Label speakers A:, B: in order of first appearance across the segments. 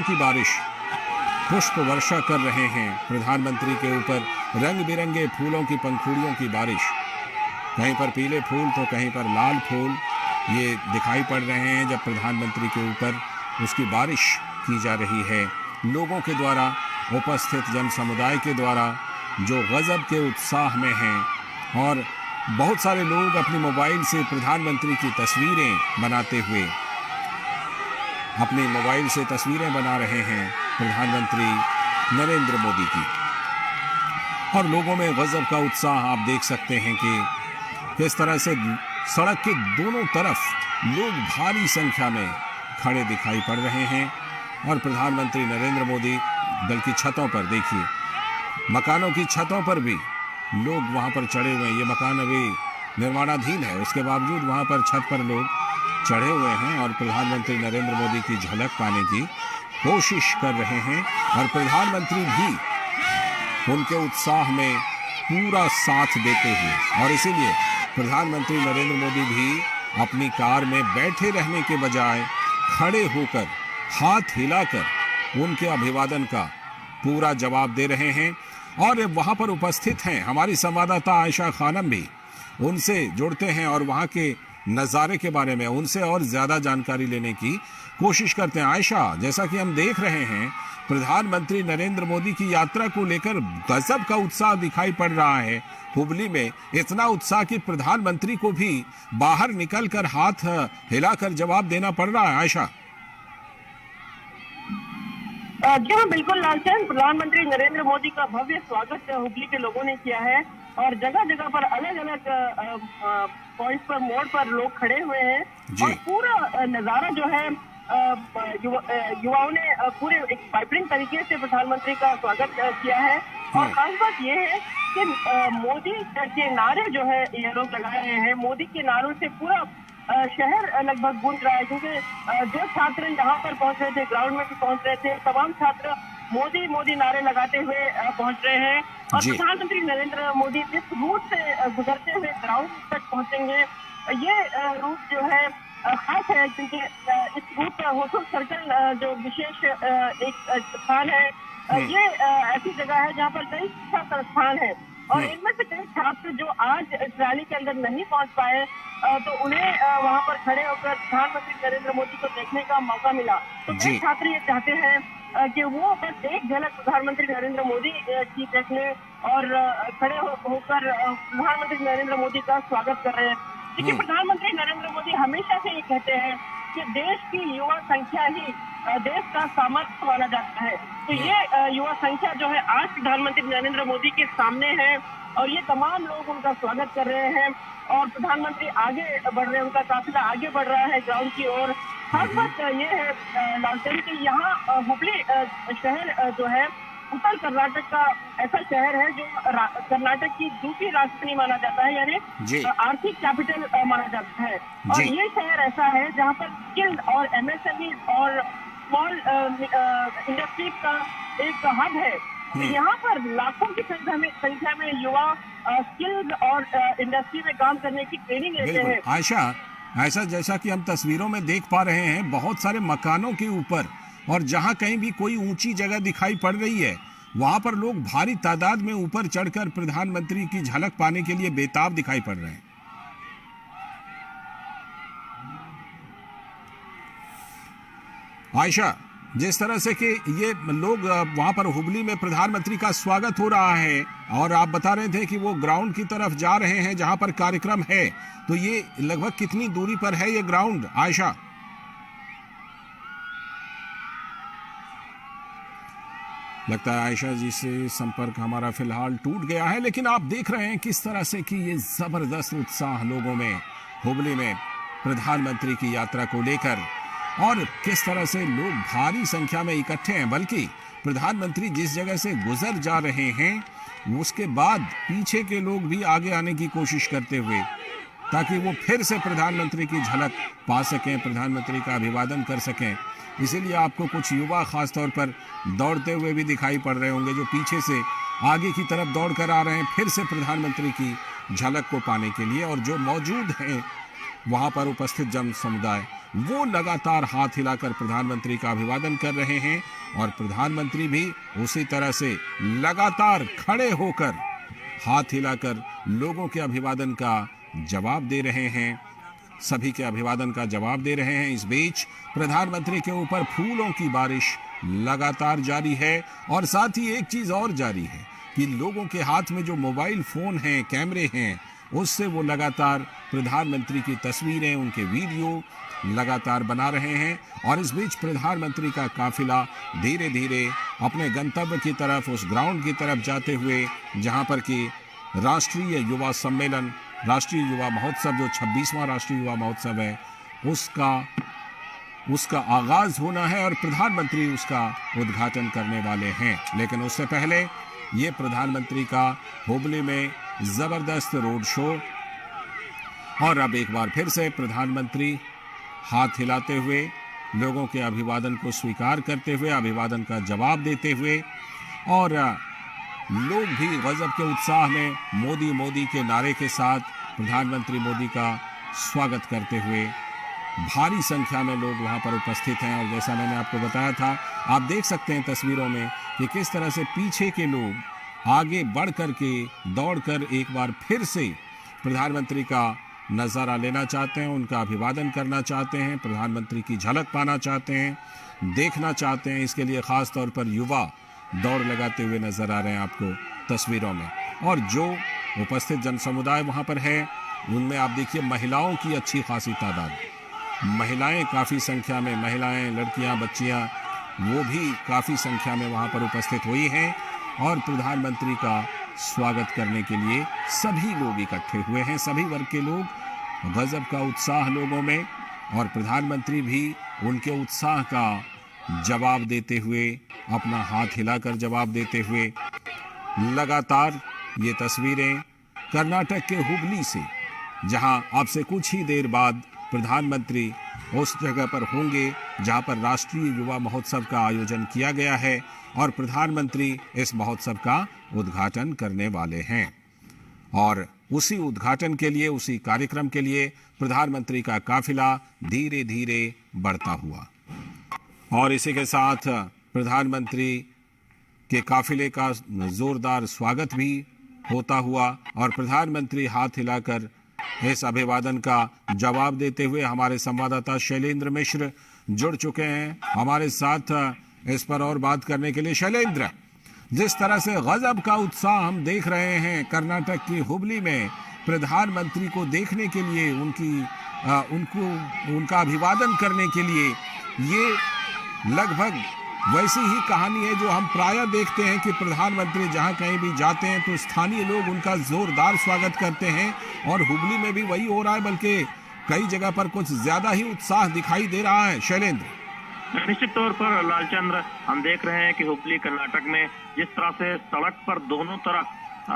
A: की बारिश, पुष्प वर्षा कर रहे हैं प्रधानमंत्री के ऊपर, रंग बिरंगे फूलों की पंखुड़ियों की बारिश। कहीं पर पीले फूल तो कहीं पर लाल फूल ये दिखाई पड़ रहे हैं जब प्रधानमंत्री के ऊपर उसकी बारिश की जा रही है। लोगों के द्वारा, उपस्थित जन समुदाय के द्वारा जो गजब के उत्साह में हैं और बहुत सारे लोग अपने मोबाइल से प्रधानमंत्री की तस्वीरें बनाते हुए अपने मोबाइल से तस्वीरें बना रहे हैं प्रधानमंत्री नरेंद्र मोदी की। और लोगों में गजब का उत्साह आप देख सकते हैं कि किस तरह से सड़क के दोनों तरफ लोग भारी संख्या में खड़े दिखाई पड़ रहे हैं। और प्रधानमंत्री नरेंद्र मोदी बल्कि छतों पर देखिए, मकानों की छतों पर भी लोग वहां पर चढ़े हुए हैं। ये मकान अभी निर्माणाधीन है, उसके बावजूद वहां पर छत पर लोग चढ़े हुए हैं और प्रधानमंत्री नरेंद्र मोदी की झलक पाने की कोशिश कर रहे हैं। और प्रधानमंत्री भी उनके उत्साह में पूरा साथ देते हुए, और इसीलिए प्रधानमंत्री नरेंद्र मोदी भी अपनी कार में बैठे रहने के बजाय खड़े होकर हाथ हिलाकर उनके अभिवादन का पूरा जवाब दे रहे हैं। और वहां पर उपस्थित हैं हमारी संवाददाता आयशा खानम भी, उनसे जुड़ते हैं और वहां के नज़ारे के बारे में उनसे और ज़्यादा जानकारी लेने की कोशिश करते हैं। आयशा, जैसा कि हम देख रहे हैं प्रधानमंत्री नरेंद्र मोदी की यात्रा को लेकर गजब का उत्साह दिखाई पड़ रहा है हुबली में। इतना उत्साह कि प्रधानमंत्री को भी बाहर निकलकर हाथ हिलाकर जवाब देना पड़ रहा है। आयशा
B: जी हाँ, बिल्कुल लालचंद, प्रधानमंत्री नरेंद्र मोदी का भव्य स्वागत हुबली के लोगों ने किया है और जगह जगह पर अलग अलग पॉइंट पर, मोड़ पर लोग खड़े हुए हैं और पूरा नजारा जो है युवाओं ने पूरे एक वाइब्रेंट तरीके से प्रधानमंत्री का स्वागत किया है। और खास बात यह है कि मोदी के नारे जो है ये लोग लगा रहे हैं। मोदी के नारों से पूरा शहर लगभग गूंज रहा है, क्योंकि जो छात्र यहाँ पर पहुंच रहे थे, ग्राउंड में भी पहुंच रहे थे, तमाम छात्र मोदी मोदी नारे लगाते हुए पहुंच रहे हैं। और प्रधानमंत्री नरेंद्र मोदी जिस रूट से गुजरते हुए ग्राउंड तक पहुंचेंगे, ये रूट जो है खास है, क्योंकि इस रूट पर होटल सर्कल जो विशेष एक स्थान है, ये ऐसी जगह है जहाँ पर कई शिक्षा संस्थान है और इनमें से कई छात्र जो आज इस रैली के अंदर नहीं पहुंच पाए, तो उन्हें वहां पर खड़े होकर प्रधानमंत्री नरेंद्र मोदी को देखने का मौका मिला। तो कई छात्र ये चाहते हैं कि वो बस एक झलक प्रधानमंत्री नरेंद्र मोदी की देख ले और खड़े होकर प्रधानमंत्री नरेंद्र मोदी का स्वागत कर रहे हैं। देखिए, प्रधानमंत्री नरेंद्र मोदी हमेशा से ये कहते हैं कि देश की युवा संख्या ही देश का सामर्थ्य माना जाता है। तो ये युवा संख्या जो है आज प्रधानमंत्री नरेंद्र मोदी के सामने है और ये तमाम लोग उनका स्वागत कर रहे हैं और प्रधानमंत्री आगे बढ़ रहे हैं, उनका काफिला आगे बढ़ रहा है ग्राउंड की ओर। खास बात ये है लालचंद कि यहाँ हुबली शहर जो है उत्तर कर्नाटक का ऐसा शहर है जो कर्नाटक की दूसरी राजधानी माना जाता है, यानी आर्थिक कैपिटल माना जाता है। और ये शहर ऐसा है जहाँ पर स्किल्ड और एमएसएमई और स्मॉल इंडस्ट्रीज का एक हब है। तो यहाँ पर लाखों की संख्या में युवा स्किल्ड और इंडस्ट्री में काम करने की ट्रेनिंग लेते हैं।
A: आयशा, ऐसा जैसा कि हम तस्वीरों में देख पा रहे हैं, बहुत सारे मकानों के ऊपर और जहां कहीं भी कोई ऊंची जगह दिखाई पड़ रही है, वहां पर लोग भारी तादाद में ऊपर चढ़कर प्रधानमंत्री की झलक पाने के लिए बेताब दिखाई पड़ रहे हैं। आयशा, जिस तरह से कि ये लोग वहां पर हुबली में प्रधानमंत्री का स्वागत हो रहा है और आप बता रहे थे कि वो ग्राउंड की तरफ जा रहे हैं जहां पर कार्यक्रम है, तो ये लगभग कितनी दूरी पर है ये ग्राउंड, आयशा? लगता है आयशा जी से संपर्क हमारा फिलहाल टूट गया है, लेकिन आप देख रहे हैं किस तरह से कि ये जबरदस्त उत्साह लोगों में हुबली में प्रधानमंत्री की यात्रा को लेकर और किस तरह से लोग भारी संख्या में इकट्ठे हैं। बल्कि प्रधानमंत्री जिस जगह से गुजर जा रहे हैं उसके बाद पीछे के लोग भी आगे आने की कोशिश करते हुए, ताकि वो फिर से प्रधानमंत्री की झलक पा सकें, प्रधानमंत्री का अभिवादन कर सकें। इसीलिए आपको कुछ युवा खास तौर पर दौड़ते हुए भी दिखाई पड़ रहे होंगे, जो पीछे से आगे की तरफ दौड़ कर आ रहे हैं फिर से प्रधानमंत्री की झलक को पाने के लिए। और जो मौजूद हैं वहाँ पर उपस्थित जन समुदाय, वो लगातार हाथ हिलाकर प्रधानमंत्री का अभिवादन कर रहे हैं और प्रधानमंत्री भी उसी तरह से लगातार खड़े होकर हाथ हिलाकर लोगों के अभिवादन का जवाब दे रहे हैं, सभी के अभिवादन का जवाब दे रहे हैं। इस बीच प्रधानमंत्री के ऊपर फूलों की बारिश लगातार जारी है और साथ ही एक चीज और जारी है कि लोगों के हाथ में जो मोबाइल फोन हैं, कैमरे हैं, उससे वो लगातार प्रधानमंत्री की तस्वीरें, उनके वीडियो लगातार बना रहे हैं। और इस बीच प्रधानमंत्री का काफिला धीरे धीरे अपने गंतव्य की तरफ, उस ग्राउंड की तरफ जाते हुए जहां पर कि राष्ट्रीय युवा सम्मेलन, राष्ट्रीय युवा महोत्सव, जो 26वां राष्ट्रीय युवा महोत्सव है, उसका आगाज होना है और प्रधानमंत्री उसका उद्घाटन करने वाले हैं। लेकिन उससे पहले ये प्रधानमंत्री का हुबली में जबरदस्त रोड शो, और अब एक बार फिर से प्रधानमंत्री हाथ हिलाते हुए, लोगों के अभिवादन को स्वीकार करते हुए, अभिवादन का जवाब देते हुए, और लोग भी गजब के उत्साह में मोदी मोदी के नारे के साथ प्रधानमंत्री मोदी का स्वागत करते हुए भारी संख्या में लोग वहां पर उपस्थित हैं। और जैसा मैंने आपको बताया था, आप देख सकते हैं तस्वीरों में कि किस तरह से पीछे के लोग आगे बढ़ कर के, दौड़ कर एक बार फिर से प्रधानमंत्री का नज़ारा लेना चाहते हैं, उनका अभिवादन करना चाहते हैं, प्रधानमंत्री की झलक पाना चाहते हैं, देखना चाहते हैं। इसके लिए ख़ास तौर पर युवा दौड़ लगाते हुए नजर आ रहे हैं आपको तस्वीरों में। और जो उपस्थित जनसमुदाय वहां पर है, उनमें आप देखिए महिलाओं की अच्छी खासी तादाद, महिलाएं काफ़ी संख्या में, महिलाएं, लड़कियां, बच्चियां, वो भी काफ़ी संख्या में वहां पर उपस्थित हुई हैं और प्रधानमंत्री का स्वागत करने के लिए सभी लोग इकट्ठे हुए हैं, सभी वर्ग के लोग। गजब का उत्साह लोगों में, और प्रधानमंत्री भी उनके उत्साह का जवाब देते हुए, अपना हाथ हिलाकर जवाब देते हुए। लगातार ये तस्वीरें कर्नाटक के हुबली से, जहां अब से कुछ ही देर बाद प्रधानमंत्री उस जगह पर होंगे जहां पर राष्ट्रीय युवा महोत्सव का आयोजन किया गया है और प्रधानमंत्री इस महोत्सव का उद्घाटन करने वाले हैं। और उसी उद्घाटन के लिए, उसी कार्यक्रम के लिए प्रधानमंत्री का काफिला धीरे धीरे बढ़ता हुआ, और इसी के साथ प्रधानमंत्री के काफिले का जोरदार स्वागत भी होता हुआ, और प्रधानमंत्री हाथ हिलाकर इस अभिवादन का जवाब देते हुए। हमारे संवाददाता शैलेंद्र मिश्र जुड़ चुके हैं हमारे साथ इस पर और बात करने के लिए। शैलेंद्र, जिस तरह से गजब का उत्साह हम देख रहे हैं कर्नाटक की हुबली में प्रधानमंत्री को देखने के लिए, उनका अभिवादन करने के लिए, ये लगभग वैसी ही कहानी है जो हम प्रायः देखते हैं कि प्रधानमंत्री जहां कहीं भी जाते हैं तो स्थानीय लोग उनका जोरदार स्वागत करते हैं, और हुबली में भी वही हो रहा है, बल्कि कई जगह पर कुछ ज्यादा ही उत्साह दिखाई दे रहा है। शैलेंद्र,
C: निश्चित तौर पर लालचंद्र, हम देख रहे हैं कि हुबली कर्नाटक में जिस तरह से सड़क पर दोनों तरफ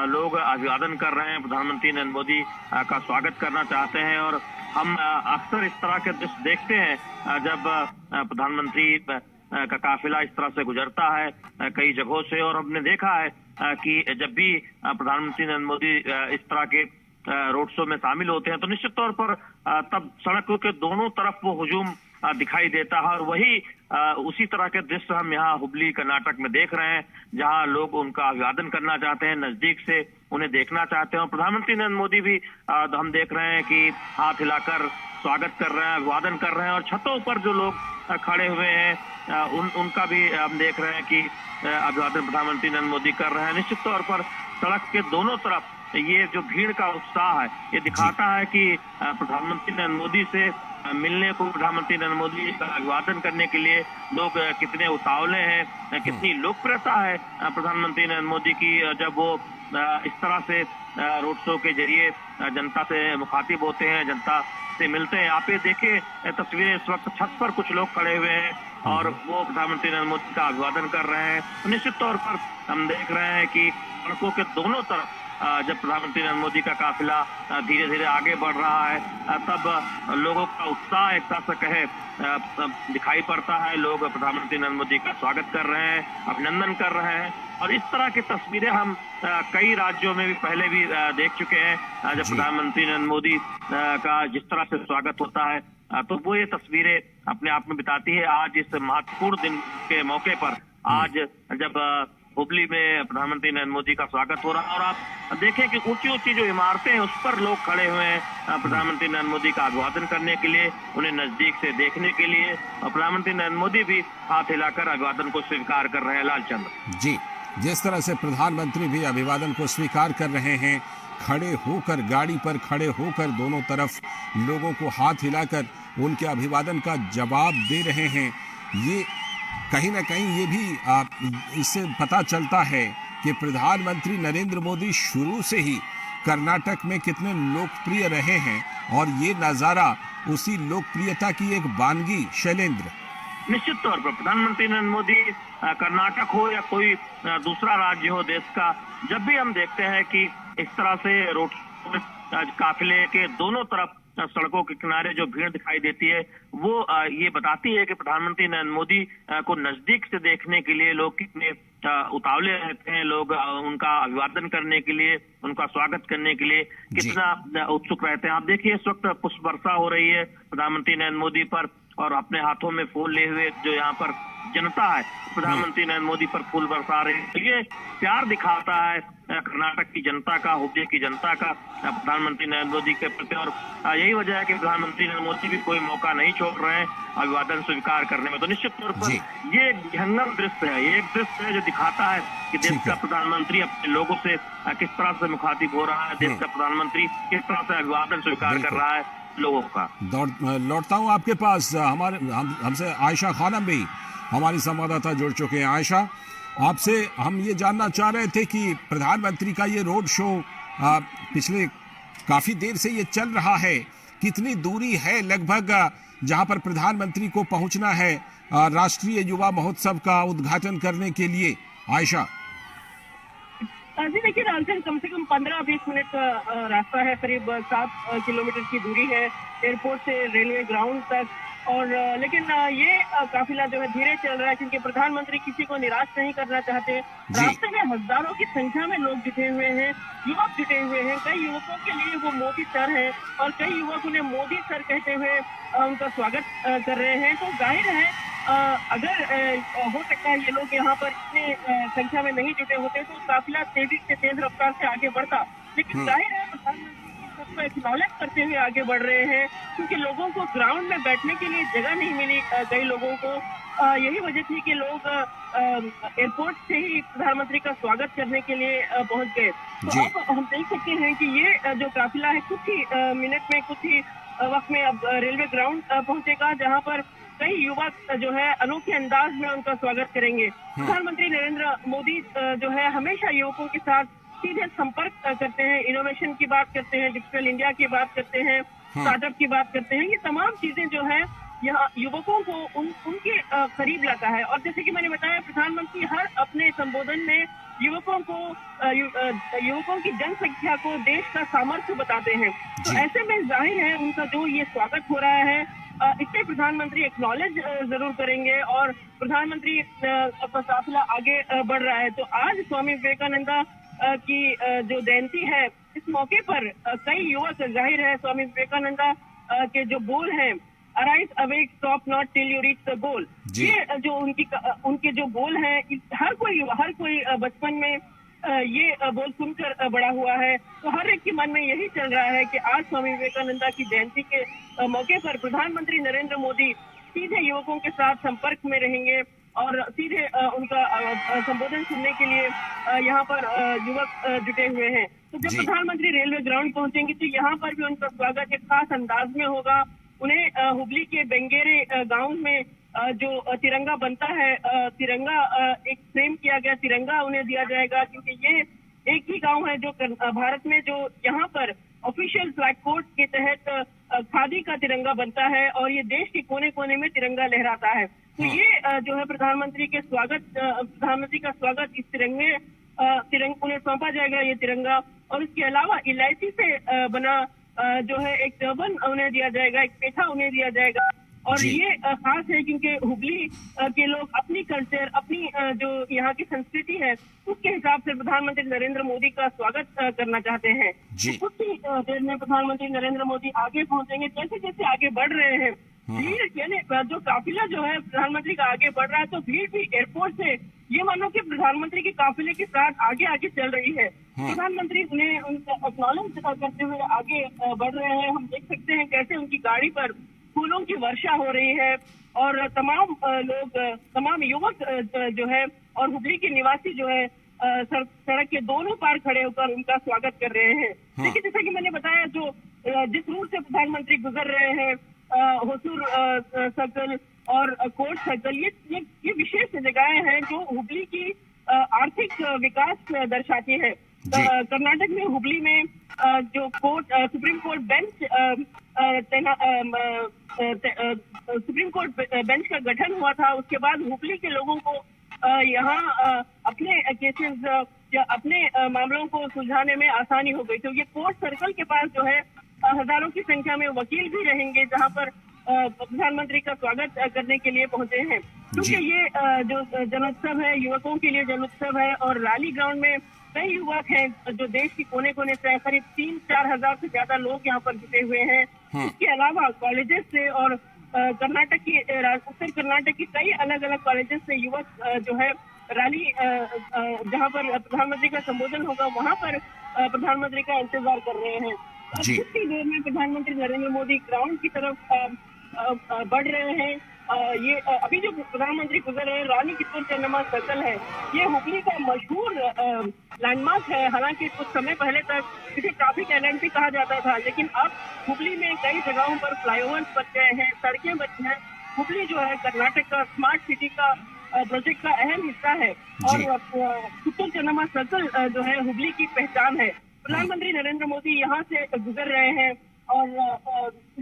C: लोग अभिवादन कर रहे हैं, प्रधानमंत्री नरेंद्र मोदी का स्वागत करना चाहते हैं। और हम अक्सर इस तरह के दृश्य देखते हैं जब प्रधानमंत्री का काफिला इस तरह से गुजरता है कई जगहों से, और हमने देखा है कि जब भी प्रधानमंत्री नरेंद्र मोदी इस तरह के रोड शो में शामिल होते हैं तो निश्चित तौर पर तब सड़कों के दोनों तरफ वो हुजूम दिखाई देता है। और वही उसी तरह के दृश्य हम यहाँ हुबली कर्नाटक में देख रहे हैं, जहाँ लोग उनका अभिवादन करना चाहते हैं, नजदीक से उन्हें देखना चाहते हैं। और प्रधानमंत्री नरेंद्र मोदी भी हम देख रहे हैं कि हाथ हिलाकर स्वागत कर रहे हैं, अभिवादन कर रहे हैं। और छतों पर जो लोग खड़े हुए हैं उनका भी हम देख रहे हैं कि अभिवादन प्रधानमंत्री नरेंद्र मोदी कर रहे हैं। निश्चित तौर पर सड़क के दोनों तरफ ये जो भीड़ का उत्साह है, ये दिखाता है कि प्रधानमंत्री नरेंद्र मोदी से मिलने को, प्रधानमंत्री नरेंद्र मोदी का अभिवादन करने के लिए लोग कितने उतावले हैं, कितनी लोकप्रियता है प्रधानमंत्री नरेंद्र मोदी की। जब वो इस तरह से रोड शो के जरिए जनता से मुखातिब होते हैं, जनता से मिलते हैं। आप ये देखिए तस्वीरें, इस वक्त छत पर कुछ लोग खड़े हुए हैं और वो प्रधानमंत्री नरेंद्र मोदी का अभिवादन कर रहे हैं। तो निश्चित तौर पर हम देख रहे हैं कि सड़कों के दोनों तरफ जब प्रधानमंत्री नरेंद्र मोदी का काफिला धीरे धीरे आगे बढ़ रहा है, तब लोगों का उत्साह एक तरह से कहे दिखाई पड़ता है। लोग प्रधानमंत्री नरेंद्र मोदी का स्वागत कर रहे हैं, अभिनंदन कर रहे हैं। और इस तरह की तस्वीरें हम कई राज्यों में भी पहले भी देख चुके हैं, जब प्रधानमंत्री नरेंद्र मोदी का जिस तरह से स्वागत होता है तो वो ये तस्वीरें अपने आप में बिताती है। आज इस महत्वपूर्ण दिन के मौके पर आज जब हुबली में प्रधानमंत्री नरेंद्र मोदी का स्वागत हो रहा है और आप देखें कि ऊंची ऊंची जो इमारतें हैं उस पर लोग खड़े हुए हैं प्रधानमंत्री नरेंद्र मोदी का अभिवादन करने के लिए, उन्हें नजदीक से देखने के लिए। और प्रधानमंत्री नरेंद्र मोदी भी हाथ हिलाकर अभिवादन को स्वीकार कर रहे हैं। लालचंद्र
A: जी, जिस तरह से प्रधानमंत्री भी अभिवादन को स्वीकार कर रहे हैं, खड़े होकर, गाड़ी पर खड़े होकर दोनों तरफ लोगों को हाथ हिलाकर उनके अभिवादन का जवाब दे रहे हैं, ये कहीं ना कहीं ये भी इससे पता चलता है कि प्रधानमंत्री नरेंद्र मोदी शुरू से ही कर्नाटक में कितने लोकप्रिय रहे हैं और ये नज़ारा उसी लोकप्रियता की एक वानगी। शैलेंद्र,
C: निश्चित तौर पर प्रधानमंत्री नरेंद्र मोदी कर्नाटक हो या कोई दूसरा राज्य हो देश का, जब भी हम देखते हैं कि इस तरह से रोड काफिले के दोनों तरफ सड़कों के किनारे जो भीड़ दिखाई देती है वो ये बताती है कि प्रधानमंत्री नरेंद्र मोदी को नजदीक से देखने के लिए लोग कितने उतावले रहते हैं, लोग उनका अभिवादन करने के लिए, उनका स्वागत करने के लिए कितना उत्सुक रहते हैं। आप देखिए इस वक्त पुष्प वर्षा हो रही है प्रधानमंत्री नरेंद्र मोदी पर और अपने हाथों में फूल लिए हुए जो यहाँ पर जनता है प्रधानमंत्री नरेंद्र मोदी पर फूल बरसा रही है। ये प्यार दिखाता है कर्नाटक की जनता का, हुबली की जनता का प्रधानमंत्री नरेंद्र मोदी के प्रति। और यही वजह है कि प्रधानमंत्री नरेंद्र मोदी भी कोई मौका नहीं छोड़ रहे हैं अभिवादन स्वीकार करने में। तो निश्चित तौर पर ये जंगम दृश्य है, ये एक दृश्य है जो दिखाता है कि देश का प्रधानमंत्री अपने लोगों से किस तरह से मुखातिब हो रहा है, देश का प्रधानमंत्री किस तरह से अभिवादन स्वीकार कर रहा है लोगों का।
A: लौटता हूँ आपके पास, हमसे आयशा खानम भी हमारी संवाददाता जुड़ चुके हैं। आयशा, आपसे हम ये जानना चाह रहे थे कि प्रधानमंत्री का ये रोड शो पिछले काफी देर से ये चल रहा है, कितनी दूरी है लगभग जहां पर प्रधानमंत्री को पहुंचना है राष्ट्रीय युवा महोत्सव का उद्घाटन करने के लिए? आयशा
B: जी देखिए लालचंद, कम से कम 15-20 मिनट का रास्ता है, करीब 7 किलोमीटर की दूरी है एयरपोर्ट से रेलवे ग्राउंड तक। और लेकिन ये काफिला जो है धीरे चल रहा है क्योंकि प्रधानमंत्री किसी को निराश नहीं करना चाहते। रास्ते में हजारों की संख्या में लोग जुटे हुए हैं, युवक जुटे हुए हैं। कई युवकों के लिए वो मोदी सर है और कई युवक उन्हें मोदी सर कहते हुए उनका स्वागत कर रहे हैं। तो जाहिर है अगर हो सकता है ये लोग यहाँ पर इतने संख्या में नहीं जुटे होते तो काफिला तेज रफ्तार से आगे बढ़ता, लेकिन जाहिर है प्रधानमंत्री सबको एक्नॉलेज करते हुए आगे बढ़ रहे हैं क्योंकि लोगों को ग्राउंड में बैठने के लिए जगह नहीं मिली। कई लोगों को यही वजह थी कि लोग एयरपोर्ट से ही प्रधानमंत्री का स्वागत करने के लिए पहुंच गए। तो अब हम देख सकते हैं कि ये जो काफिला है कुछ ही मिनट में, कुछ ही वक्त में अब रेलवे ग्राउंड पहुंचेगा जहां पर कई युवक जो है अनोखे अंदाज में उनका स्वागत करेंगे। प्रधानमंत्री नरेंद्र मोदी जो है हमेशा युवकों के साथ सीधे संपर्क करते हैं, इनोवेशन की बात करते हैं, डिजिटल इंडिया की बात करते हैं, स्टार्टअप की बात करते हैं। ये तमाम चीजें जो है यहाँ युवकों को उनके करीब लाता है। और जैसे कि मैंने बताया, प्रधानमंत्री हर अपने संबोधन में युवकों की जनसंख्या को देश का सामर्थ्य बताते हैं। तो ऐसे में जाहिर है उनका जो ये स्वागत हो रहा है इससे प्रधानमंत्री एक्नॉलेज जरूर करेंगे और प्रधानमंत्री का काफिला आगे बढ़ रहा है। तो आज स्वामी विवेकानंदा की जो जयंती है, इस मौके पर कई युवक, जाहिर है स्वामी विवेकानंदा के जो बोल हैं, arise awake stop not till you reach the goal, ये जो उनके जो बोल हैं, हर कोई बचपन में ये बोल सुनकर बड़ा हुआ है। तो हर एक के मन में यही चल रहा है कि आज स्वामी विवेकानंदा की जयंती के मौके पर प्रधानमंत्री नरेंद्र मोदी सीधे युवकों के साथ संपर्क में रहेंगे और सीधे उनका संबोधन सुनने के लिए यहाँ पर युवक जुटे हुए हैं। तो जब प्रधानमंत्री रेलवे ग्राउंड पहुंचेंगे तो यहाँ पर भी उनका स्वागत एक खास अंदाज में होगा। उन्हें हुबली के बेंगेरे गांव में जो तिरंगा बनता है, तिरंगा एक फ्रेम किया गया तिरंगा उन्हें दिया जाएगा क्योंकि ये एक ही गांव है जो भारत में जो यहाँ पर ऑफिशियल फ्लैग कोड के तहत खादी का तिरंगा बनता है और ये देश के कोने कोने में तिरंगा लहराता है। तो ये जो है प्रधानमंत्री का स्वागत इस तिरंगे उन्हें सौंपा जाएगा ये तिरंगा। और इसके अलावा इलायची से बना जो है एक टर्बन उन्हें दिया जाएगा, एक पेठा उन्हें दिया जाएगा और
A: जी।
B: ये खास है क्योंकि हुबली के लोग अपनी कल्चर, अपनी जो यहाँ की संस्कृति है, उसके हिसाब से प्रधानमंत्री नरेंद्र मोदी का स्वागत करना चाहते हैं।
A: जी।
B: तो कुछ ही देर में प्रधानमंत्री नरेंद्र मोदी आगे पहुंचेंगे। जैसे जैसे आगे बढ़ रहे हैं, भीड़ यानी जो काफिला जो है प्रधानमंत्री का आगे बढ़ रहा है, तो भीड़ भी एयरपोर्ट से ये मानो कि प्रधानमंत्री के काफिले के साथ आगे आगे चल रही है। प्रधानमंत्री उन्हें उनका एक्नॉलेज करते हुए आगे बढ़ रहे हैं। हम देख सकते हैं कैसे उनकी गाड़ी पर फूलों की वर्षा हो रही है और तमाम लोग, तमाम युवक जो है और हुबली के निवासी जो है सड़क के दोनों पार खड़े होकर उनका स्वागत कर रहे हैं। देखिए, जैसा कि मैंने बताया, जो जिस रूट से प्रधानमंत्री गुजर रहे हैं, होसूर सर्कल और कोर्ट सर्कल, ये विशेष जगहें हैं जो हुबली की आर्थिक विकास दर्शाती है। कर्नाटक में हुबली में जो सुप्रीम कोर्ट बेंच का गठन हुआ था, उसके बाद हुबली के लोगों को यहाँ अपने केसेस या अपने मामलों को सुलझाने में आसानी हो गई। तो ये कोर्ट सर्कल के पास जो है हजारों की संख्या में वकील भी रहेंगे, जहाँ पर प्रधानमंत्री का स्वागत करने के लिए पहुंचे हैं। क्योंकि ये जो जनोत्सव है, युवकों के लिए जनोत्सव है और रैली ग्राउंड में कई युवक हैं जो देश के कोने कोने से, करीब 3-4 हजार से ज्यादा लोग यहाँ पर जुटे हुए हैं। इसके अलावा कॉलेजेस से और कर्नाटक की, उत्तर कर्नाटक की कई अलग अलग कॉलेजेस से युवक जो है रैली, जहाँ पर प्रधानमंत्री का संबोधन होगा, वहाँ पर प्रधानमंत्री का इंतजार कर रहे हैं। कुछ ही देर में प्रधानमंत्री नरेंद्र मोदी ग्राउंड की तरफ बढ़ रहे हैं। ये अभी जो प्रधानमंत्री गुजर रहे हैं, रानी कित्तूर चेन्नम्मा सर्कल है, ये हुबली का मशहूर लैंडमार्क है। हालांकि कुछ समय पहले तक इसे ट्रैफिक आइलैंड भी कहा जाता था, लेकिन अब हुबली में कई जगहों पर फ्लाईओवर्स बन गए हैं, सड़कें बनी हैं। हुबली जो है कर्नाटक का स्मार्ट सिटी का प्रोजेक्ट का अहम हिस्सा है और कित्तूर चेन्नम्मा सर्कल जो है हुबली की पहचान है। प्रधानमंत्री नरेंद्र मोदी यहाँ से गुजर रहे हैं और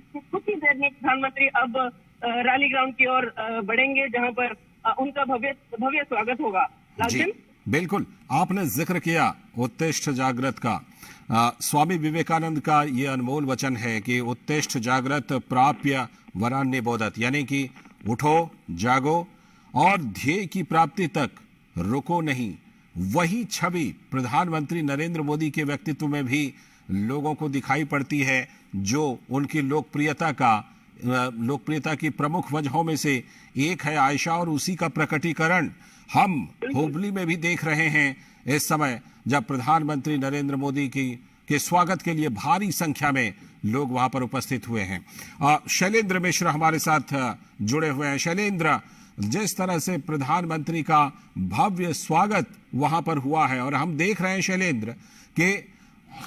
B: कुछ ही देर में प्रधानमंत्री अब रैली ग्राउंड की ओर बढ़ेंगे, जहां पर उनका भव्य स्वागत होगा।
A: जी, बिल्कुल। आपने जिक्र किया उत्तिष्ठ जागृत का। स्वामी विवेकानंद का ये अनमोल वचन है कि उत्तिष्ठ जागृत प्राप्य वरान्य बोधत, यानी कि उठो, जागो और ध्येय की प्राप्ति तक रुको नहीं। वही छवि प्रधानमंत्री नरेंद्र मोदी के व्यक्तित्व में भी लोगों को दिखाई पड़ती है, जो उनकी लोकप्रियता की प्रमुख वजहों में से एक है आयशा, और उसी का प्रकटीकरण हम हुबली में भी देख रहे हैं इस समय, जब प्रधानमंत्री नरेंद्र मोदी के स्वागत के लिए भारी संख्या में लोग वहां पर उपस्थित हुए हैं। शैलेंद्र मिश्र हमारे साथ जुड़े हुए हैं। शैलेंद्र, जिस तरह से प्रधानमंत्री का भव्य स्वागत वहां पर हुआ है, और हम देख रहे हैं शैलेंद्र कि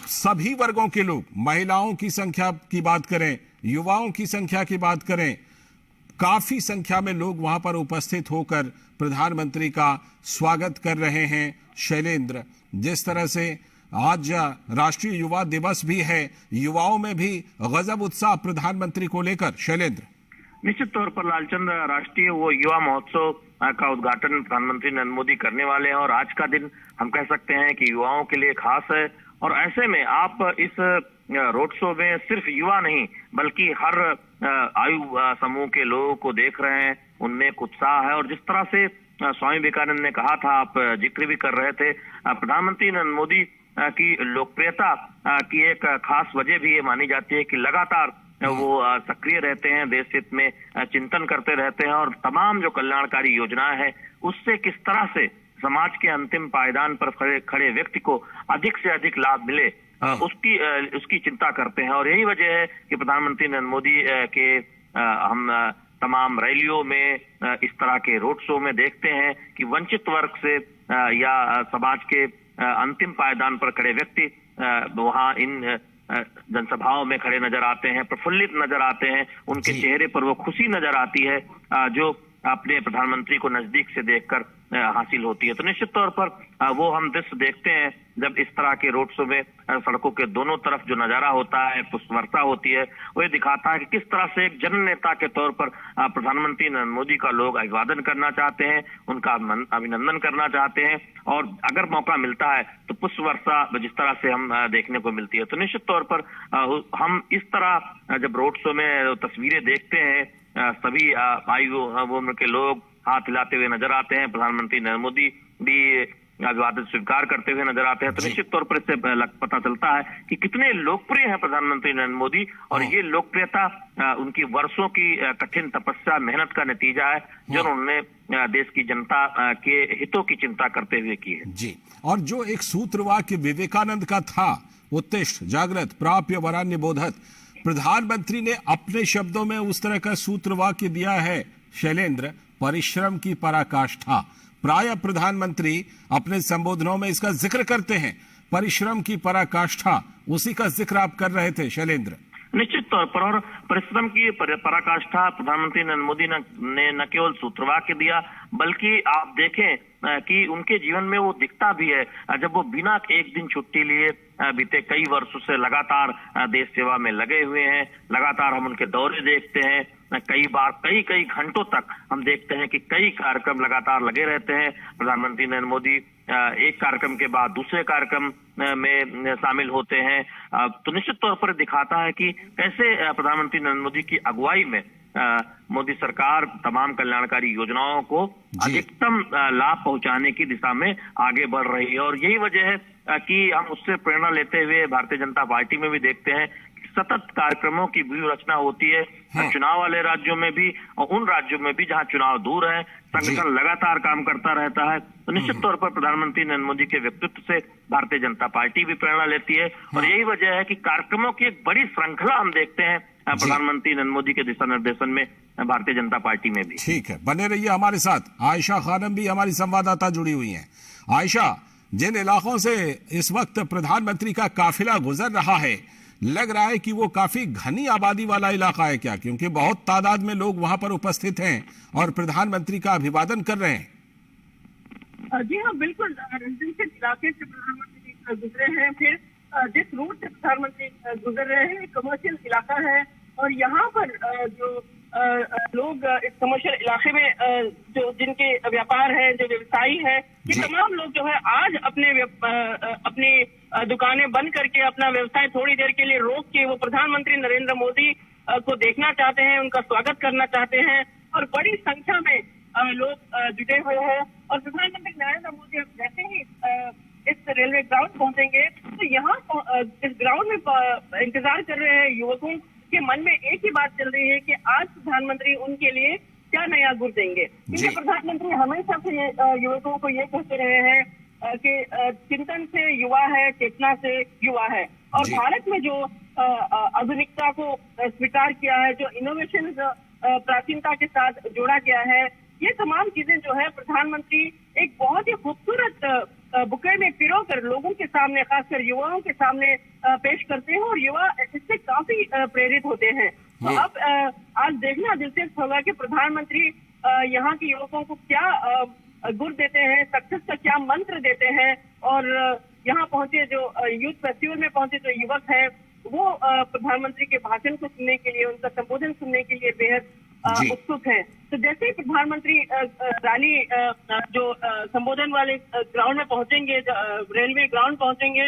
A: सभी वर्गों के लोग, महिलाओं की संख्या की बात करें, युवाओं की संख्या की बात करें, काफी संख्या में लोग वहां पर उपस्थित होकर प्रधानमंत्री का स्वागत कर रहे हैं। शैलेंद्र, जिस तरह से आज राष्ट्रीय युवा दिवस भी है, युवाओं में भी गजब उत्साह प्रधानमंत्री को लेकर। शैलेंद्र,
C: निश्चित तौर पर लालचंद, राष्ट्रीय वो युवा महोत्सव का उद्घाटन प्रधानमंत्री नरेंद्र मोदी करने वाले हैं और आज का दिन हम कह सकते हैं कि युवाओं के लिए खास है। और ऐसे में आप इस रोड शो में सिर्फ युवा नहीं बल्कि हर आयु समूह के लोगों को देख रहे हैं, उनमें एक उत्साह है। और जिस तरह से स्वामी विवेकानंद ने कहा था, आप जिक्र भी कर रहे थे, प्रधानमंत्री नरेंद्र मोदी की लोकप्रियता की एक खास वजह भी ये मानी जाती है कि लगातार वो सक्रिय रहते हैं, देश हित में चिंतन करते रहते हैं और तमाम जो कल्याणकारी योजनाएं हैं उससे किस तरह से समाज के अंतिम पायदान पर खड़े व्यक्ति को अधिक से अधिक लाभ मिले, उसकी चिंता करते हैं। और यही वजह है कि प्रधानमंत्री नरेंद्र मोदी के हम तमाम रैलियों में, इस तरह के रोड शो में देखते हैं कि वंचित वर्ग से या समाज के अंतिम पायदान पर खड़े व्यक्ति वहां इन जनसभाओं में खड़े नजर आते हैं, प्रफुल्लित नजर आते हैं, उनके चेहरे पर वो खुशी नजर आती है जो अपने प्रधानमंत्री को नजदीक से देखकर हासिल होती है। तो निश्चित तौर पर वो हम दृश्य देखते हैं जब इस तरह के रोड शो में सड़कों के दोनों तरफ जो नजारा होता है, पुष्पवर्षा होती है, वो ये दिखाता है कि किस तरह से एक जन नेता के तौर पर प्रधानमंत्री नरेंद्र मोदी का लोग अभिवादन करना चाहते हैं, उनका अभिनंदन करना चाहते हैं। और अगर मौका मिलता है तो पुष्पवर्षा जिस तरह से हम देखने को मिलती है, तो निश्चित तौर पर हम इस तरह जब रोड शो में तस्वीरें देखते हैं सभी आयु उम्र के लोग हाथ हिलाते हुए नजर आते हैं। प्रधानमंत्री नरेंद्र मोदी भी अभिवादन स्वीकार करते हुए नजर आते हैं। तो निश्चित तौर पर इससे पता चलता है कि कितने लोकप्रिय हैं प्रधानमंत्री नरेंद्र मोदी, और ये लोकप्रियता उनकी वर्षों की कठिन तपस्या, मेहनत का नतीजा है, जो उन्होंने देश की जनता के हितों की चिंता करते हुए की है।
A: जी, और जो एक सूत्र वाक्य विवेकानंद का था, उत्तिष्ठ जागृत प्राप्य वरान्य बोधत, प्रधानमंत्री ने अपने शब्दों में उस तरह का सूत्र वाक्य दिया है शैलेंद्र, परिश्रम की पराकाष्ठा। प्राय प्रधानमंत्री अपने संबोधनों में इसका जिक्र करते हैं, परिश्रम की पराकाष्ठा, उसी का जिक्र आप कर रहे थे शैलेंद्र।
C: निश्चित तौर पर, और परिश्रम की पराकाष्ठा प्रधानमंत्री नरेंद्र मोदी ने न केवल सूत्रवाक्य दिया, बल्कि आप देखें कि उनके जीवन में वो दिखता भी है। जब वो बिना एक दिन छुट्टी लिए बीते कई वर्षों से लगातार देश सेवा में लगे हुए हैं, लगातार हम उनके दौरे देखते हैं, कई बार कई घंटों तक हम देखते हैं कि कई कार्यक्रम लगातार लगे रहते हैं। प्रधानमंत्री नरेंद्र मोदी एक कार्यक्रम के बाद दूसरे कार्यक्रम में शामिल होते हैं। तो निश्चित तौर पर दिखाता है कि कैसे प्रधानमंत्री नरेंद्र मोदी की अगुवाई में मोदी सरकार तमाम कल्याणकारी योजनाओं को अधिकतम लाभ पहुंचाने की दिशा में आगे बढ़ रही है। और यही वजह है कि हम उससे प्रेरणा लेते हुए भारतीय जनता पार्टी में भी देखते हैं कि सतत कार्यक्रमों की व्यूह रचना होती है। चुनाव वाले राज्यों में भी और उन राज्यों में भी जहां चुनाव दूर है, संगठन लगातार काम करता रहता है। तो निश्चित तौर पर प्रधानमंत्री नरेंद्र मोदी के व्यक्तित्व से भारतीय जनता पार्टी भी प्रेरणा लेती है, और यही वजह है कि कार्यक्रमों की एक बड़ी श्रृंखला हम देखते हैं प्रधानमंत्री नरेंद्र मोदी के दिशा निर्देशन में भारतीय जनता पार्टी में भी।
A: ठीक है, बने रहिए हमारे साथ। आयशा खानम भी हमारी संवाददाता जुड़ी हुई हैं। आयशा, जिन इलाकों से इस वक्त प्रधानमंत्री का काफिला गुजर रहा है, लग रहा है कि वो काफी घनी आबादी वाला इलाका है क्या? क्योंकि बहुत तादाद में लोग वहां पर उपस्थित हैं और प्रधानमंत्री का अभिवादन कर रहे हैं।
B: जी हाँ, बिल्कुल। रेजिडेंशियल इलाके से प्रधानमंत्री गुजरे हैं, फिर जिस रूट से प्रधानमंत्री गुजर रहे हैं कमर्शियल इलाका है, और यहाँ पर जो लोग इस कमर्शियल इलाके में जो जिनके व्यापार है, जो व्यवसायी है, ये तमाम लोग जो है आज अपनी दुकानें बंद करके अपना व्यवसाय थोड़ी देर के लिए रोक के वो प्रधानमंत्री नरेंद्र मोदी को देखना चाहते हैं, उनका स्वागत करना चाहते हैं, और बड़ी संख्या में लोग जुटे हुए हैं। और प्रधानमंत्री नरेंद्र मोदी जैसे ही इस रेलवे ग्राउंड पहुंचेंगे तो यहाँ इस ग्राउंड में इंतजार कर रहे हैं युवकों के मन में एक ही बात चल रही है कि आज प्रधानमंत्री उनके लिए क्या नया गुर देंगे। क्योंकि प्रधानमंत्री हमेशा से युवकों को ये कहते रहे हैं कि चिंतन से युवा है, चेतना से युवा है, और भारत में जो आधुनिकता को स्वीकार किया है, जो इनोवेशन प्राचीनता के साथ जोड़ा गया है, ये तमाम चीजें जो है प्रधानमंत्री एक बहुत ही खूबसूरत बुके में पिरोकर लोगों के सामने, खासकर युवाओं के सामने पेश करते हैं, और युवा इससे काफी प्रेरित होते हैं। तो अब आज देखना दिलचस्प होगा कि प्रधानमंत्री यहाँ के युवकों को क्या गुर देते हैं, सक्सेस का क्या मंत्र देते हैं, और यहाँ पहुंचे जो यूथ फेस्टिवल में पहुंचे जो युवक है वो प्रधानमंत्री के भाषण को सुनने के लिए, उनका संबोधन सुनने के लिए बेहद उत्सुक है। तो जैसे ही प्रधानमंत्री रैली जो संबोधन वाले ग्राउंड में पहुंचेंगे, रेलवे ग्राउंड पहुंचेंगे,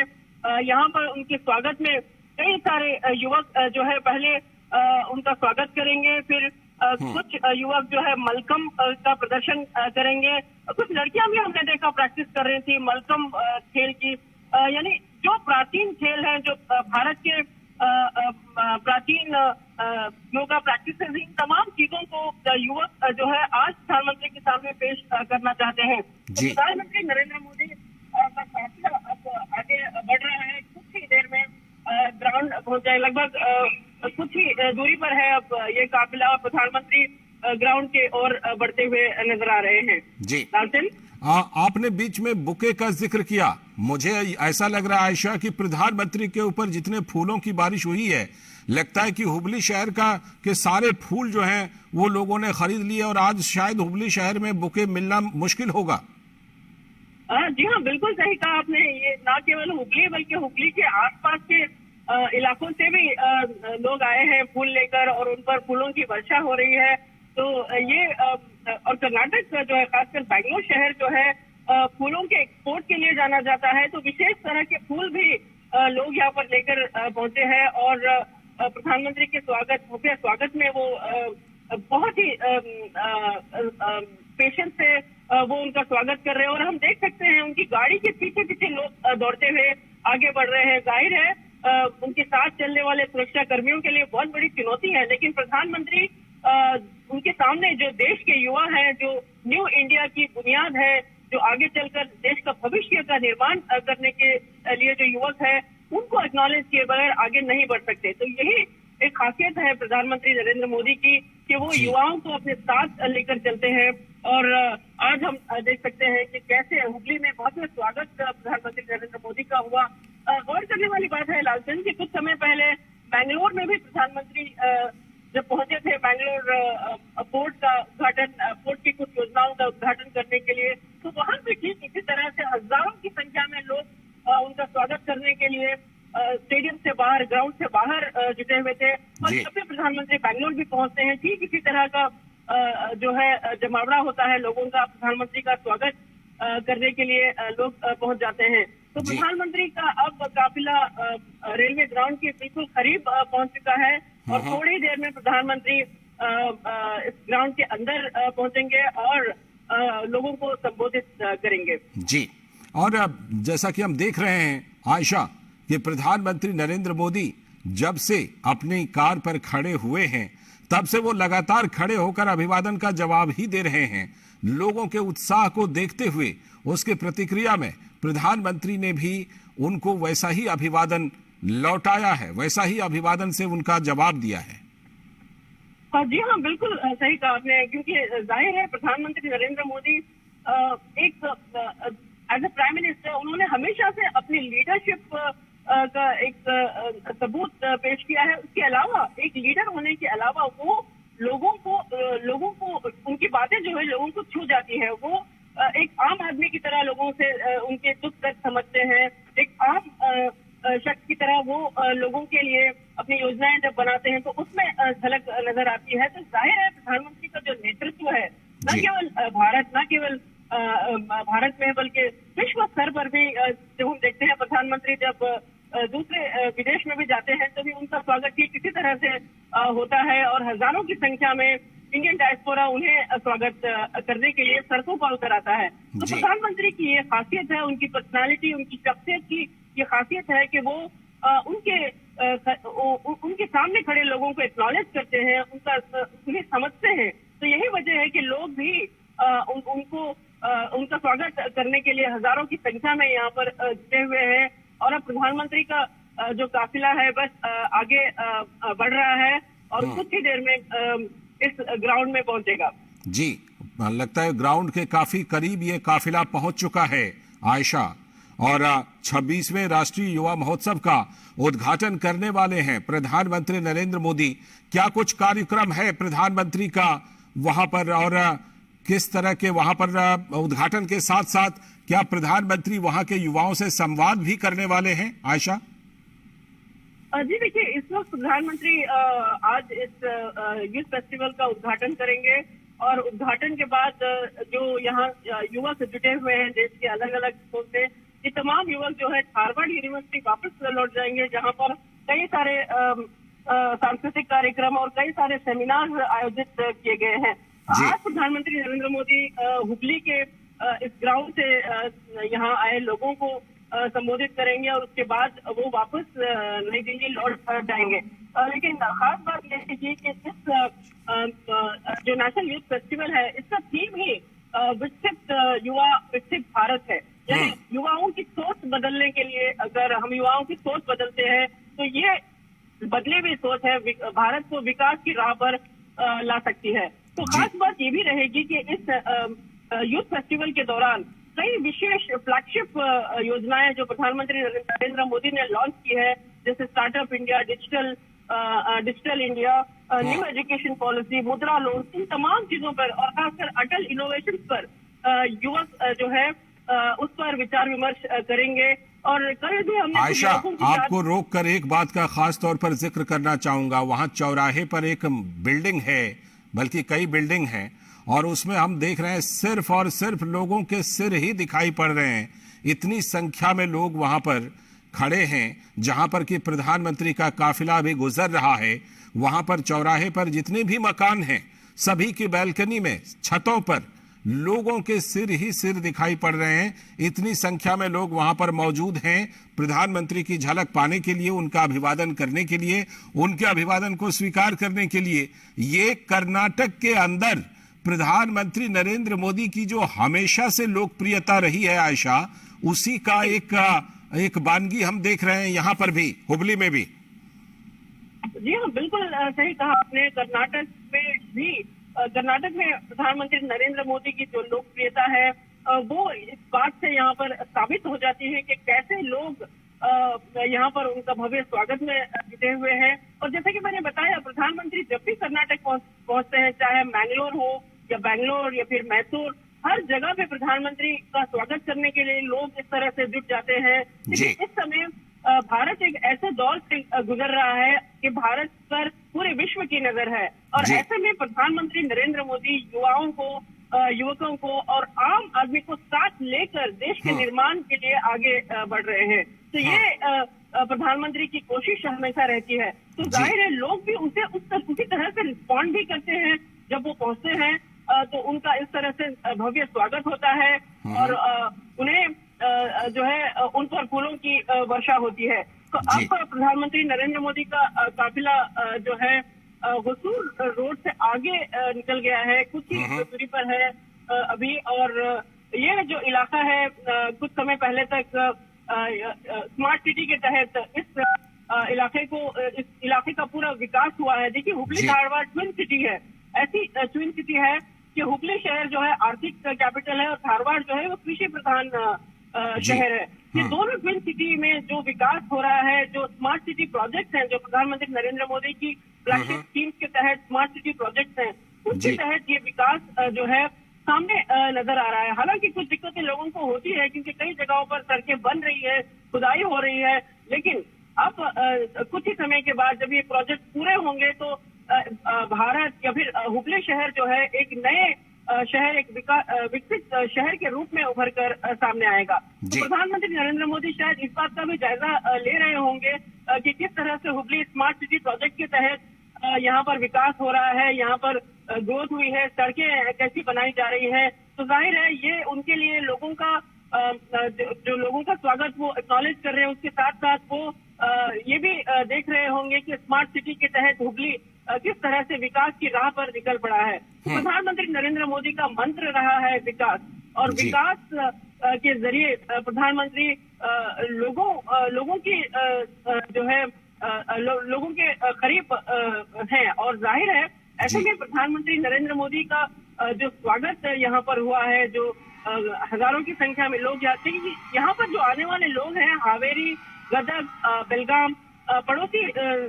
B: यहाँ पर उनके स्वागत में कई सारे युवक जो है पहले उनका स्वागत करेंगे, फिर कुछ युवक जो है मलकम का प्रदर्शन करेंगे, कुछ लड़कियां भी हमने देखा प्रैक्टिस कर रही थी मलकम खेल की, यानी जो प्राचीन खेल है, जो भारत के प्राचीन योगा प्रैक्टिस, इन तमाम चीजों को युवक जो है आज प्रधानमंत्री के सामने पेश करना चाहते हैं। प्रधानमंत्री नरेंद्र मोदी का फैसला अब आगे बढ़ रहा है, कुछ ही देर में ग्राउंड पहुंच जाए, लगभग कुछ ही दूरी पर है अब ये काफिला, प्रधानमंत्री ग्राउंड के ओर बढ़ते हुए नजर आ रहे हैं।
A: जी लालटेन, आपने बीच में बुके का जिक्र किया, मुझे ऐसा लग रहा है आयशा कि प्रधानमंत्री के ऊपर जितने फूलों की बारिश हुई है, लगता है कि हुबली शहर के सारे फूल जो हैं वो लोगों ने खरीद लिए, और आज शायद हुबली शहर में बुके मिलना मुश्किल होगा।
B: जी हाँ, बिल्कुल सही कहा आपने। ये न केवल हुबली बल्कि हुबली के आसपास के इलाकों से भी लोग आए हैं फूल लेकर, और उन पर फूलों की वर्षा हो रही है। तो ये और कर्नाटक जो है, खासकर बैंगलोर शहर जो है फूलों के एक्सपोर्ट के लिए जाना जाता है, तो विशेष तरह के फूल भी लोग यहाँ पर लेकर पहुंचे हैं, और प्रधानमंत्री के भव्य स्वागत में वो बहुत ही पेशेंस से वो उनका स्वागत कर रहे हैं। और हम देख सकते हैं उनकी गाड़ी के पीछे पीछे लोग दौड़ते हुए आगे बढ़ रहे हैं। जाहिर है उनके साथ चलने वाले सुरक्षा कर्मियों के लिए बहुत बड़ी चुनौती है, लेकिन प्रधानमंत्री उनके सामने जो देश के युवा हैं, जो न्यू इंडिया की बुनियाद है, जो आगे चलकर देश का भविष्य का निर्माण करने के लिए जो युवक है, उनको एक्नॉलेज किए बगैर आगे नहीं बढ़ सकते। तो यही एक खासियत है प्रधानमंत्री नरेंद्र मोदी की कि वो युवाओं को अपने साथ लेकर चलते हैं। और आज हम देख सकते हैं कि कैसे हुगली में बहुत स्वागत प्रधानमंत्री नरेंद्र मोदी का हुआ। गौर करने वाली बात है, लालचंद जी, कुछ समय पहले बैंगलोर में भी प्रधानमंत्री जब पहुंचे थे बैंगलोर पोर्ट का उद्घाटन, पोर्ट की कुछ योजनाओं का उद्घाटन करने के लिए, तो वहां भी ठीक इसी तरह से हजारों की संख्या में लोग उनका स्वागत करने के लिए स्टेडियम से बाहर, ग्राउंड से बाहर जुटे हुए थे। और जब भी प्रधानमंत्री बैंगलोर भी पहुंचते हैं, ठीक इसी तरह का जो है जमावड़ा होता है लोगों का, प्रधानमंत्री का स्वागत करने के लिए लोग पहुंच जाते हैं। तो प्रधानमंत्री का अब काफिला रेलवे ग्राउंड के बिल्कुल करीब पहुंच चुका है और थोड़ी देर में प्रधानमंत्री इस ग्राउंड के अंदर पहुंचेंगे और लोगों को संबोधित करेंगे।
A: जी, और जैसा कि हम देख रहे हैं आयशा कि प्रधानमंत्री नरेंद्र मोदी जब से अपनी कार पर खड़े हुए हैं तब से वो लगातार खड़े होकर अभिवादन का जवाब ही दे रहे हैं। लोगों के उत्साह को देखते हुए उसके प्रतिक्रिया में प्रधानमंत्री ने भी उनको वैसा ही अभिवादन लौटाया है, वैसा ही अभिवादन से उनका जवाब दिया है।
B: जी हाँ, बिल्कुल सही कहा आपने, क्योंकि जाहिर है प्रधानमंत्री नरेंद्र मोदी एक एज ए प्राइम मिनिस्टर उन्होंने हमेशा से अपनी लीडरशिप का एक सबूत पेश किया है। उसके अलावा एक लीडर होने के अलावा वो लोगों को उनकी बातें जो है लोगों को छू जाती है। वो एक आम आदमी की तरह लोगों से उनके दुख दर्द समझते हैं। एक आम शख्स की तरह वो लोगों के लिए अपनी योजनाएं जब बनाते हैं तो उसमें झलक नजर आती है। तो जाहिर है प्रधानमंत्री का जो नेतृत्व है, न केवल भारत में बल्कि विश्व स्तर पर भी जब हम देखते हैं प्रधानमंत्री जब दूसरे विदेश में भी जाते हैं तो भी उनका स्वागत ठीक किसी तरह से होता है और हजारों की संख्या में इंडियन डायस्पोरा उन्हें स्वागत करने के लिए सड़कों पर उतर आता है। तो प्रधानमंत्री की ये खासियत है, उनकी पर्सनालिटी, उनकी शख्सियत की ये खासियत है कि वो उनके सामने खड़े लोगों को एक्नॉलेज करते हैं, उन्हें समझते हैं। तो यही वजह है कि लोग भी उनका स्वागत करने के लिए हजारों की संख्या में यहाँ पर जुटे हुए हैं। और अब प्रधानमंत्री का जो काफिला है बस आगे बढ़ रहा है और कुछ ही देर में इस ग्राउंड में पहुंचेगा।
A: जी, लगता है ग्राउंड के काफी करीब ये काफिला पहुंच चुका है आयशा, और 26वें राष्ट्रीय युवा महोत्सव का उद्घाटन करने वाले हैं प्रधानमंत्री नरेंद्र मोदी। क्या कुछ कार्यक्रम है प्रधानमंत्री का वहां पर, और किस तरह के वहां पर उद्घाटन के साथ साथ क्या प्रधानमंत्री वहां के युवाओं से संवाद भी करने वाले हैं आयशा?
B: जी देखिए, इस वक्त प्रधानमंत्री आज इस यूथ फेस्टिवल का उद्घाटन करेंगे और उद्घाटन के बाद जो यहाँ युवक जुटे हुए हैं देश के अलग अलग हिस्सों से, ये तमाम युवक जो है हार्वर्ड यूनिवर्सिटी वापस लौट जाएंगे, जहाँ पर कई सारे सांस्कृतिक कार्यक्रम और कई सारे सेमिनार आयोजित किए गए हैं। आज प्रधानमंत्री नरेंद्र मोदी हुगली के इस ग्राउंड से यहाँ आए लोगों को संबोधित करेंगे और उसके बाद वो वापस नई दिल्ली लौट जाएंगे। लेकिन खास बात यह है कि इस जो नेशनल यूथ फेस्टिवल है, इसका थीम ही विकसित युवा विकसित भारत है। यानी युवाओं की सोच बदलने के लिए अगर हम युवाओं की सोच बदलते हैं तो ये बदली हुई सोच है भारत को विकास की राह पर ला सकती है। तो खास बात ये भी रहेगी कि इस यूथ फेस्टिवल के दौरान कई विशेष फ्लैगशिप योजनाएं जो प्रधानमंत्री नरेंद्र मोदी ने लॉन्च की है, जैसे startup India, digital India, new education policy, मुद्रा लोन, इन तमाम चीजों पर और खासकर अटल इनोवेशन पर युवक जो है उस पर विचार विमर्श करेंगे। और कल भी हमने
A: आयशा, आपको रोक कर एक बात का खास तौर पर जिक्र करना चाहूंगा। वहां चौराहे पर एक बिल्डिंग है, बल्कि कई बिल्डिंग हैं, और उसमें हम देख रहे हैं सिर्फ और सिर्फ लोगों के सिर ही दिखाई पड़ रहे हैं। इतनी संख्या में लोग वहां पर खड़े हैं जहां पर कि प्रधानमंत्री का काफिला भी गुजर रहा है। वहां पर चौराहे पर जितने भी मकान हैं सभी की बैल्कनी में, छतों पर लोगों के सिर ही सिर दिखाई पड़ रहे हैं। इतनी संख्या में लोग वहां पर मौजूद हैं प्रधानमंत्री की झलक पाने के लिए, उनका अभिवादन करने के लिए, उनके अभिवादन को स्वीकार करने के लिए। ये कर्नाटक के अंदर प्रधानमंत्री नरेंद्र मोदी की जो हमेशा से लोकप्रियता रही है आयशा, उसी का एक वानगी हम देख रहे हैं यहां पर भी, हुबली में भी।
B: जी हाँ, बिल्कुल सही कहा आपने। कर्नाटक में प्रधानमंत्री नरेंद्र मोदी की जो लोकप्रियता है वो इस बात से यहाँ पर साबित हो जाती है कि कैसे लोग यहाँ पर उनका भव्य स्वागत में जुटे हुए हैं। और जैसे कि मैंने बताया, प्रधानमंत्री जब भी कर्नाटक पहुंचते हैं, चाहे मैंगलोर हो या बैंगलोर या फिर मैसूर, हर जगह पे प्रधानमंत्री का स्वागत करने के लिए लोग इस तरह से जुट जाते हैं। लेकिन इस समय भारत एक ऐसे दौर से गुजर रहा है कि भारत पर पूरे विश्व की नजर है, और ऐसे में प्रधानमंत्री नरेंद्र मोदी युवकों को और आम आदमी को साथ लेकर देश के निर्माण के लिए आगे बढ़ रहे हैं। तो ये प्रधानमंत्री की कोशिश हमेशा रहती है। तो जाहिर है लोग भी उसी तरह से रिस्पॉन्ड भी करते हैं। जब वो पहुंचते हैं तो उनका इस तरह से भव्य स्वागत होता है और उन्हें जो है उन पर फूलों की वर्षा होती है। तो अब प्रधानमंत्री नरेंद्र मोदी का काफिला जो है हुसूर रोड से आगे निकल गया है, कुछ ही दूरी पर है अभी। और ये जो इलाका है, कुछ समय पहले तक स्मार्ट सिटी के तहत इस इलाके का पूरा विकास हुआ है। देखिए, हुबली धारवाड़ ट्विन सिटी है, ऐसी ट्विन सिटी है कि हुबली शहर जो है आर्थिक कैपिटल है और धारवाड़ जो है वो कृषि प्रधान शहर है। ये दोनों ट्विन सिटी में जो विकास हो रहा है, जो स्मार्ट सिटी प्रोजेक्ट हैं, जो प्रधानमंत्री नरेंद्र मोदी की फ्लैगशिप स्कीम के तहत स्मार्ट सिटी प्रोजेक्ट हैं, उसके तहत ये विकास जो है सामने नजर आ रहा है। हालांकि कुछ दिक्कतें लोगों को होती है, क्योंकि कई जगहों पर सड़कें बन रही है, खुदाई हो रही है। लेकिन अब कुछ ही समय के बाद जब ये प्रोजेक्ट पूरे होंगे तो भारत या फिर हुबली शहर जो है एक नए शहर, एक विकसित शहर के रूप में उभर कर सामने आएगा। तो प्रधानमंत्री नरेंद्र मोदी शायद इस बात का भी जायजा ले रहे होंगे कि किस तरह से हुबली स्मार्ट सिटी प्रोजेक्ट के तहत यहाँ पर विकास हो रहा है, यहाँ पर ग्रोथ हुई है, सड़कें कैसी बनाई जा रही है। तो जाहिर है ये उनके लिए लोगों का जो लोगों का स्वागत वो एक्नॉलेज कर रहे हैं। उसके साथ साथ वो ये भी देख रहे होंगे कि स्मार्ट सिटी के तहत हुबली किस तरह से विकास की राह पर निकल पड़ा है। तो प्रधानमंत्री नरेंद्र मोदी का मंत्र रहा है विकास, और विकास के जरिए प्रधानमंत्री लोगों की जो है लोगों के करीब हैं। और जाहिर है ऐसे में प्रधानमंत्री नरेंद्र मोदी का जो स्वागत यहाँ पर हुआ है, जो हजारों की संख्या में लोग यहाँ पर जो आने वाले लोग हैं, हावेरी, गदग, बेलगाम, पड़ोसी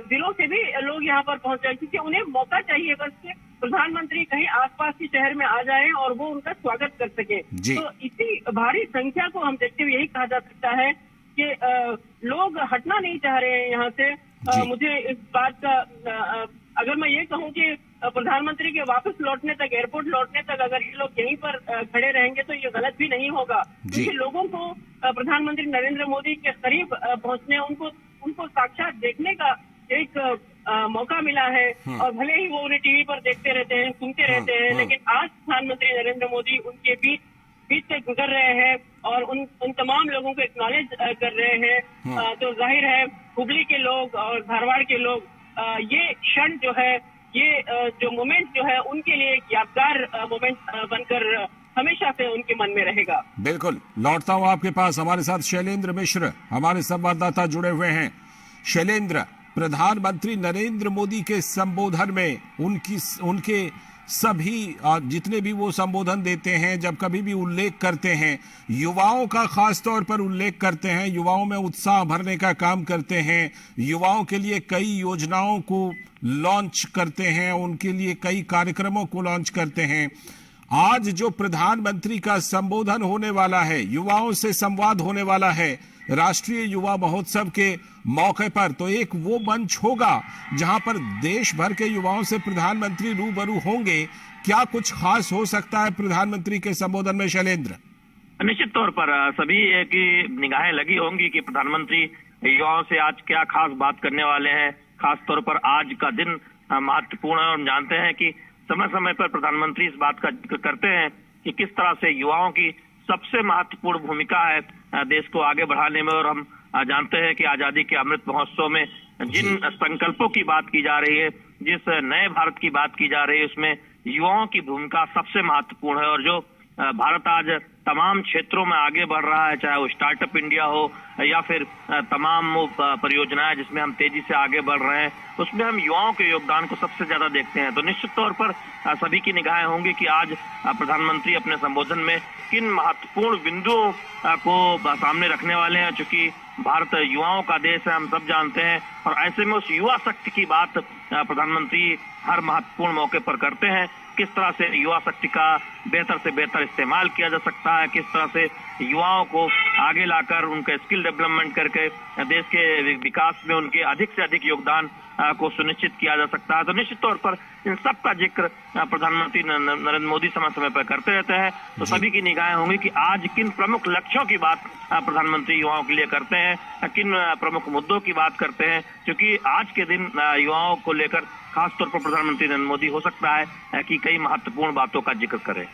B: जिलों से भी लोग यहाँ पर पहुंच रहे हैं, क्योंकि उन्हें मौका चाहिए बस कि प्रधानमंत्री कहीं आसपास के शहर में आ जाएं और वो उनका स्वागत कर सके। तो इसी भारी संख्या को हम देखते हुए यही कहा जा सकता है कि लोग हटना नहीं चाह रहे हैं यहाँ से। मुझे इस बात का अगर मैं ये कहूँ कि प्रधानमंत्री के वापस लौटने तक, एयरपोर्ट लौटने तक अगर ये लोग यहीं पर खड़े रहेंगे तो ये गलत भी नहीं होगा, क्योंकि लोगों को प्रधानमंत्री नरेंद्र मोदी के करीब पहुंचने, उनको साक्षात देखने का एक मौका मिला है। और भले ही वो उन्हें टीवी पर देखते रहते हैं, सुनते रहते हैं, लेकिन आज प्रधानमंत्री नरेंद्र मोदी उनके बीच से गुजर रहे हैं और उन तमाम लोगों को एक्नॉलेज कर रहे हैं। तो जाहिर है हुबली के लोग और धारवाड़ के लोग ये क्षण जो है, ये जो मोमेंट जो है, उनके लिए एक यादगार मोमेंट बनकर हमेशा से उनके मन में रहेगा।
A: बिल्कुल, लौटता हूँ आपके पास। हमारे साथ शैलेंद्र मिश्र हमारे संवाददाता जुड़े हुए हैं। शैलेंद्र, प्रधानमंत्री नरेंद्र मोदी के संबोधन में उनके सभी जितने भी वो संबोधन देते हैं, जब कभी भी उल्लेख करते हैं, युवाओं का खास तौर पर उल्लेख करते हैं, युवाओं में उत्साह भरने का काम करते हैं, युवाओं के लिए कई योजनाओं को लॉन्च करते हैं, उनके लिए कई कार्यक्रमों को लॉन्च करते हैं। आज जो प्रधानमंत्री का संबोधन होने वाला है, युवाओं से संवाद होने वाला है राष्ट्रीय युवा महोत्सव के मौके पर, तो एक वो मंच होगा जहां पर देश भर के युवाओं से प्रधानमंत्री रूबरू होंगे। क्या कुछ खास हो सकता है प्रधानमंत्री के संबोधन में, शैलेंद्र?
C: निश्चित तौर पर सभी की निगाहें लगी होंगी कि प्रधानमंत्री युवाओं से आज क्या खास बात करने वाले हैं। खास तौर पर आज का दिन महत्वपूर्ण है और हम जानते हैं कि समय समय पर प्रधानमंत्री इस बात का जिक्र करते हैं कि किस तरह से युवाओं की सबसे महत्वपूर्ण भूमिका है देश को आगे बढ़ाने में। और हम जानते हैं कि आजादी के अमृत महोत्सव में जिन संकल्पों की बात की जा रही है, जिस नए भारत की बात की जा रही है, उसमें युवाओं की भूमिका सबसे महत्वपूर्ण है। और जो भारत आज तमाम क्षेत्रों में आगे बढ़ रहा है, चाहे वो स्टार्टअप इंडिया हो या फिर तमाम वो परियोजनाएं जिसमें हम तेजी से आगे बढ़ रहे हैं, उसमें हम युवाओं के योगदान को सबसे ज्यादा देखते हैं। तो निश्चित तौर पर सभी की निगाहें होंगी कि आज प्रधानमंत्री अपने संबोधन में किन महत्वपूर्ण बिंदुओं को सामने रखने वाले हैं। चूंकि भारत युवाओं का देश है, हम सब जानते हैं, और ऐसे में उस युवा शक्ति की बात प्रधानमंत्री हर महत्वपूर्ण मौके पर करते हैं। किस तरह से युवा शक्ति का बेहतर से बेहतर इस्तेमाल किया जा सकता है, किस तरह से युवाओं को आगे लाकर उनका स्किल डेवलपमेंट करके देश के विकास में उनके अधिक से अधिक योगदान को सुनिश्चित किया जा सकता है। तो निश्चित तौर पर इन सब का जिक्र प्रधानमंत्री नरेंद्र मोदी समय समय पर करते रहते हैं। तो सभी की निगाहें होंगी कि आज किन प्रमुख लक्ष्यों की बात प्रधानमंत्री युवाओं के लिए करते हैं, किन प्रमुख मुद्दों की बात करते हैं, क्योंकि आज के दिन युवाओं को लेकर खासतौर पर प्रधानमंत्री नरेंद्र मोदी हो सकता है कि कई महत्वपूर्ण बातों का जिक्र करें।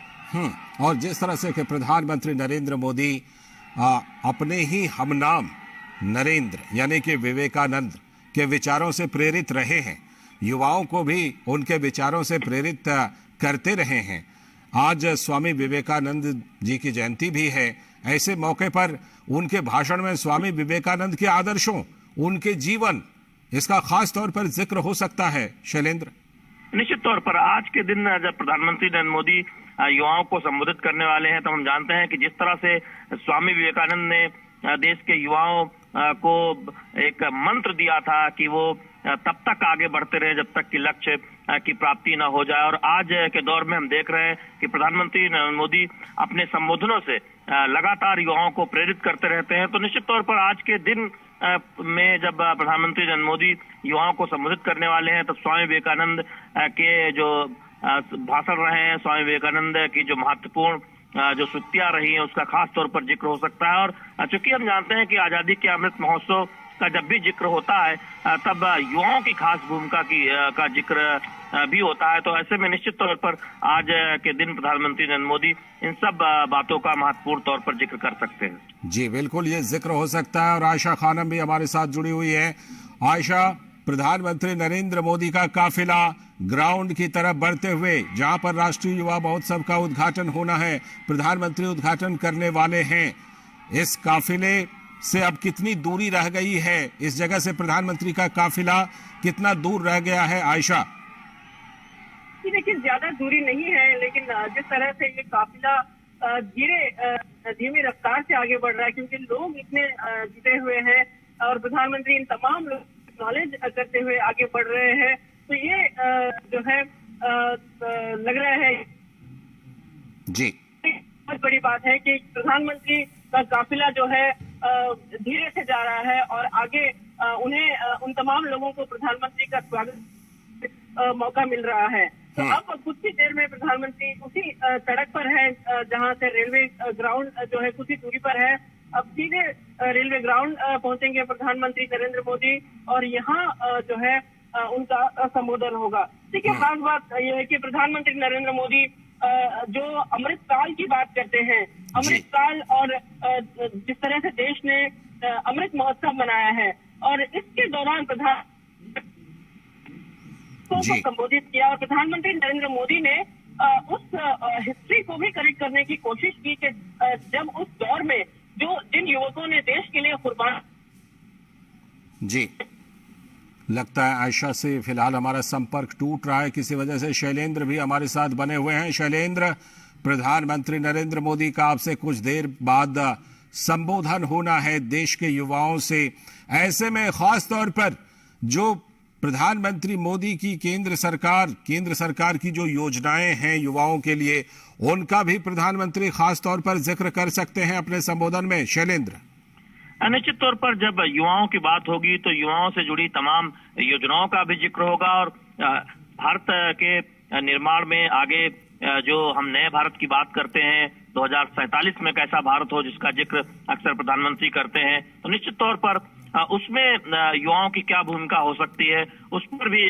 A: और जिस तरह से कि प्रधानमंत्री नरेंद्र मोदी अपने ही हमनाम नरेंद्र यानी कि विवेकानंद के विचारों से प्रेरित रहे हैं, युवाओं को भी उनके विचारों से प्रेरित करते रहे हैं। आज स्वामी विवेकानंद जी की जयंती भी है। ऐसे मौके पर उनके भाषण में स्वामी विवेकानंद के आदर्शों, उनके जीवन, इसका खास तौर पर जिक्र हो सकता है। शैलेंद्र,
C: निश्चित तौर पर आज के दिन जब प्रधानमंत्री नरेंद्र मोदी युवाओं को संबोधित करने वाले हैं, तो हम जानते हैं कि जिस तरह से स्वामी विवेकानंद ने देश के युवाओं को एक मंत्र दिया था कि वो तब तक आगे बढ़ते रहे जब तक कि लक्ष्य की प्राप्ति न हो जाए। और आज के दौर में हम देख रहे हैं कि प्रधानमंत्री नरेंद्र मोदी अपने संबोधनों से लगातार युवाओं को प्रेरित करते रहते हैं। तो निश्चित तौर पर आज के दिन में जब प्रधानमंत्री नरेंद्र मोदी युवाओं को संबोधित करने वाले हैं, तब स्वामी विवेकानंद के जो भाषण रहे हैं, स्वामी विवेकानंद की जो महत्वपूर्ण जो सूक्तियां रही हैं, उसका खास तौर पर जिक्र हो सकता है। और चूंकि हम जानते हैं कि आजादी के अमृत महोत्सव का जब भी जिक्र होता है तब युवाओं की खास भूमिका का जिक्र भी होता है। तो ऐसे में निश्चित तौर पर आज के दिन प्रधानमंत्री नरेंद्र मोदी इन सब बातों का महत्वपूर्ण तौर पर जिक्र कर सकते हैं।
A: जी बिल्कुल, ये जिक्र हो सकता है। और आयशा खानम भी हमारे साथ जुड़ी हुई है। आयशा, प्रधानमंत्री नरेंद्र मोदी का काफिला ग्राउंड की तरफ बढ़ते हुए, जहां पर राष्ट्रीय युवा महोत्सव का उद्घाटन होना है, प्रधानमंत्री उद्घाटन करने वाले हैं, इस काफिले से अब कितनी दूरी रह गई है? इस जगह से प्रधानमंत्री का काफिला कितना दूर रह गया है आयशा?
B: देखिए, ज्यादा दूरी नहीं है, लेकिन जिस तरह से ये काफिला धीमी रफ्तार से आगे बढ़ रहा है, क्योंकि लोग इतने जुटे हुए हैं और प्रधानमंत्री इन तमाम लोग नॉलेज करते हुए आगे बढ़ रहे हैं, तो ये जो है लग रहा है
A: जी
B: बहुत बड़ी बात है कि प्रधानमंत्री का काफिला जो है धीरे से जा रहा है और आगे उन्हें उन तमाम लोगों को प्रधानमंत्री का स्वागत मौका मिल रहा है। तो अब कुछ ही देर में प्रधानमंत्री उसी सड़क पर है जहां से रेलवे ग्राउंड जो है कुछ ही दूरी पर है। अब सीधे रेलवे ग्राउंड पहुंचेंगे प्रधानमंत्री नरेंद्र मोदी और यहाँ जो है उनका संबोधन होगा। देखिए, खास बात यह है कि प्रधानमंत्री नरेंद्र मोदी जो अमृत काल की बात करते हैं, अमृत काल और जिस तरह से देश ने अमृत महोत्सव मनाया है और इसके दौरान प्रधान को संबोधित किया और प्रधानमंत्री नरेंद्र मोदी ने उस हिस्ट्री को भी करेक्ट करने की कोशिश की कि जब उस दौर में जिन युवकों ने देश के लिए कुर्बान।
A: जी, लगता है आयशा से फिलहाल हमारा संपर्क टूट रहा है किसी वजह से। शैलेंद्र भी हमारे साथ बने हुए हैं। शैलेंद्र, प्रधानमंत्री नरेंद्र मोदी का आपसे कुछ देर बाद संबोधन होना है देश के युवाओं से। ऐसे में खास तौर पर जो प्रधानमंत्री मोदी की केंद्र सरकार की जो योजनाएं हैं युवाओं के लिए, उनका भी प्रधानमंत्री खास तौर पर जिक्र कर सकते हैं अपने संबोधन में। शैलेंद्र,
C: निश्चित तौर पर जब युवाओं की बात होगी तो युवाओं से जुड़ी तमाम योजनाओं का भी जिक्र होगा और भारत के निर्माण में आगे जो हम नए भारत की बात करते हैं 2047 में कैसा भारत हो, जिसका जिक्र अक्सर प्रधानमंत्री करते हैं, तो निश्चित तौर पर उसमें युवाओं की क्या भूमिका हो सकती है उस पर भी